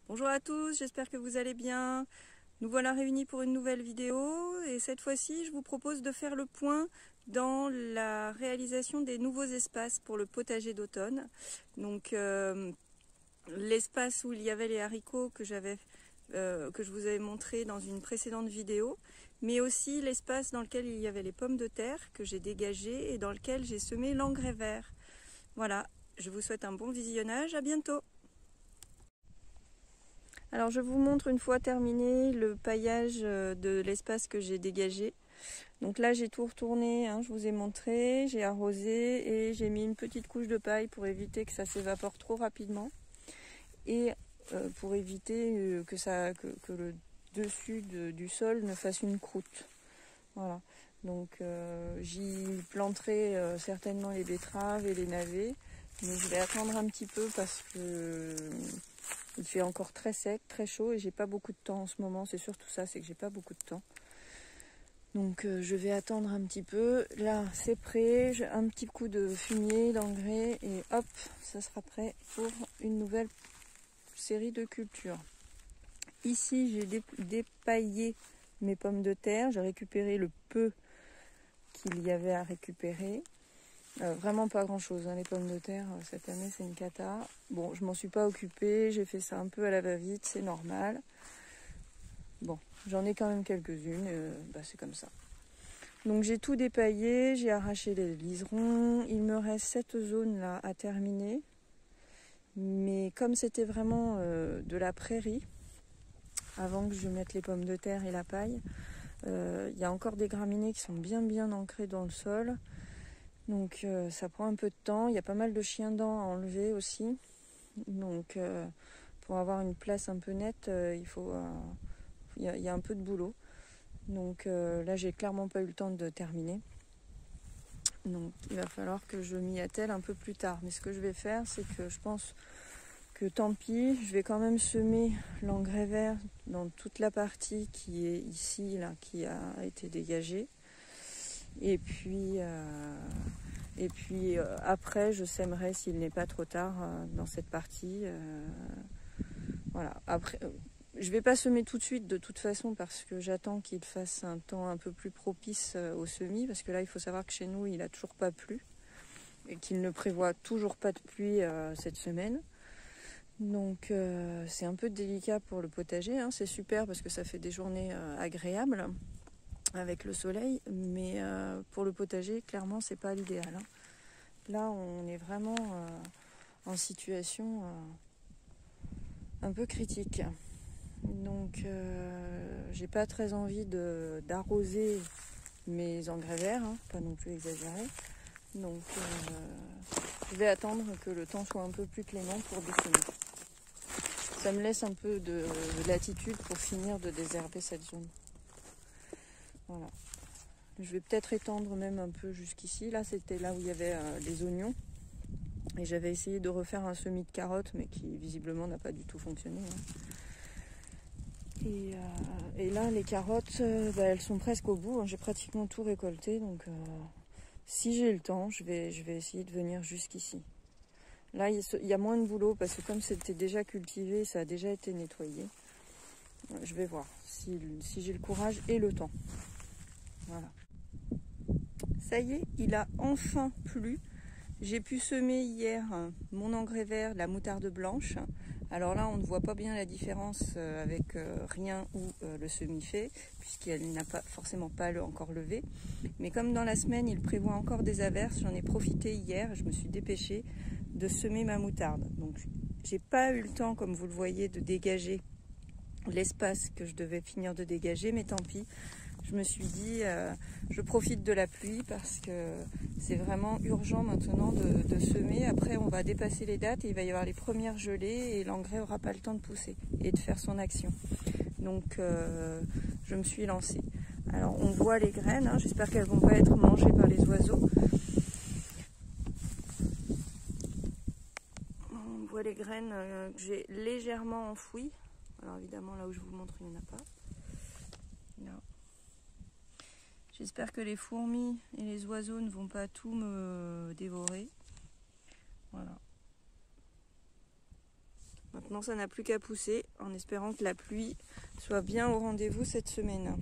Bonjour à tous, j'espère que vous allez bien. Nous voilà réunis pour une nouvelle vidéo et cette fois-ci je vous propose de faire le point dans la réalisation des nouveaux espaces pour le potager d'automne. Donc l'espace où il y avait les haricots que je vous avais montré dans une précédente vidéo, mais aussi l'espace dans lequel il y avait les pommes de terre que j'ai dégagées et dans lequel j'ai semé l'engrais vert. Voilà, je vous souhaite un bon visionnage, à bientôt. Alors je vous montre une fois terminé le paillage de l'espace que j'ai dégagé. Donc là j'ai tout retourné, hein, je vous ai montré, j'ai arrosé et j'ai mis une petite couche de paille pour éviter que ça s'évapore trop rapidement et pour éviter que le dessus du sol ne fasse une croûte. Voilà. Donc j'y planterai certainement les betteraves et les navets, mais je vais attendre un petit peu parce que il fait encore très sec, très chaud et j'ai pas beaucoup de temps en ce moment. C'est surtout ça, c'est que j'ai pas beaucoup de temps. Donc je vais attendre un petit peu. Là c'est prêt, j'ai un petit coup de fumier, d'engrais et hop, ça sera prêt pour une nouvelle série de cultures. Ici j'ai dépaillé mes pommes de terre, j'ai récupéré le peu qu'il y avait à récupérer. Vraiment pas grand chose, hein, les pommes de terre cette année c'est une cata. Bon, je m'en suis pas occupée, j'ai fait ça un peu à la va-vite, c'est normal. Bon, j'en ai quand même quelques-unes, c'est comme ça. Donc j'ai tout dépaillé, j'ai arraché les liserons, il me reste cette zone là à terminer. Mais comme c'était vraiment de la prairie, avant que je mette les pommes de terre et la paille, il y a encore des graminées qui sont bien ancrées dans le sol. Donc ça prend un peu de temps, il y a pas mal de chiens-dents à enlever aussi. Donc pour avoir une place un peu nette, il y a un peu de boulot. Donc là j'ai clairement pas eu le temps de terminer. Donc il va falloir que je m'y attelle un peu plus tard. Mais ce que je vais faire, c'est que je pense que tant pis, je vais quand même semer l'engrais vert dans toute la partie qui est ici, là, qui a été dégagée. Et puis après, je sèmerai s'il n'est pas trop tard dans cette partie. Voilà. Après, je vais pas semer tout de suite de toute façon parce que j'attends qu'il fasse un temps un peu plus propice au semis. Parce que là, il faut savoir que chez nous, il n'a toujours pas plu et qu'il ne prévoit toujours pas de pluie cette semaine. Donc c'est un peu délicat pour le potager. Hein. C'est super parce que ça fait des journées agréables avec le soleil, mais pour le potager, clairement, c'est pas l'idéal. Hein. Là, on est vraiment en situation un peu critique. Donc, j'ai pas très envie d'arroser mes engrais verts, hein, pas non plus exagérer. Donc, je vais attendre que le temps soit un peu plus clément pour définir. Ça me laisse un peu de latitude pour finir de désherber cette zone. Voilà. Je vais peut-être étendre même un peu jusqu'ici. Là, c'était là où il y avait les oignons. Et j'avais essayé de refaire un semis de carottes, mais qui visiblement n'a pas du tout fonctionné. Hein. Et là, les carottes, elles sont presque au bout. Hein. J'ai pratiquement tout récolté. Donc, si j'ai le temps, je vais essayer de venir jusqu'ici. Là, il y a moins de boulot parce que comme c'était déjà cultivé, ça a déjà été nettoyé. Je vais voir si j'ai le courage et le temps. Voilà. Ça y est, il a enfin plu. J'ai pu semer hier mon engrais vert, la moutarde blanche. Alors là, on ne voit pas bien la différence avec rien ou le semis fait, puisqu'elle n'a pas forcément pas encore levé. Mais comme dans la semaine, il prévoit encore des averses, j'en ai profité hier, je me suis dépêchée de semer ma moutarde. Donc, j'ai pas eu le temps, comme vous le voyez, de dégager l'espace que je devais finir de dégager, mais tant pis. Je me suis dit, je profite de la pluie parce que c'est vraiment urgent maintenant de semer. Après, on va dépasser les dates et il va y avoir les premières gelées et l'engrais n'aura pas le temps de pousser et de faire son action. Donc, je me suis lancée. Alors, on voit les graines. Hein, j'espère qu'elles ne vont pas être mangées par les oiseaux. On voit les graines que j'ai légèrement enfouies. Alors, évidemment, là où je vous montre, il n'y en a pas. Là. J'espère que les fourmis et les oiseaux ne vont pas tout me dévorer. Voilà. Maintenant, ça n'a plus qu'à pousser en espérant que la pluie soit bien au rendez-vous cette semaine.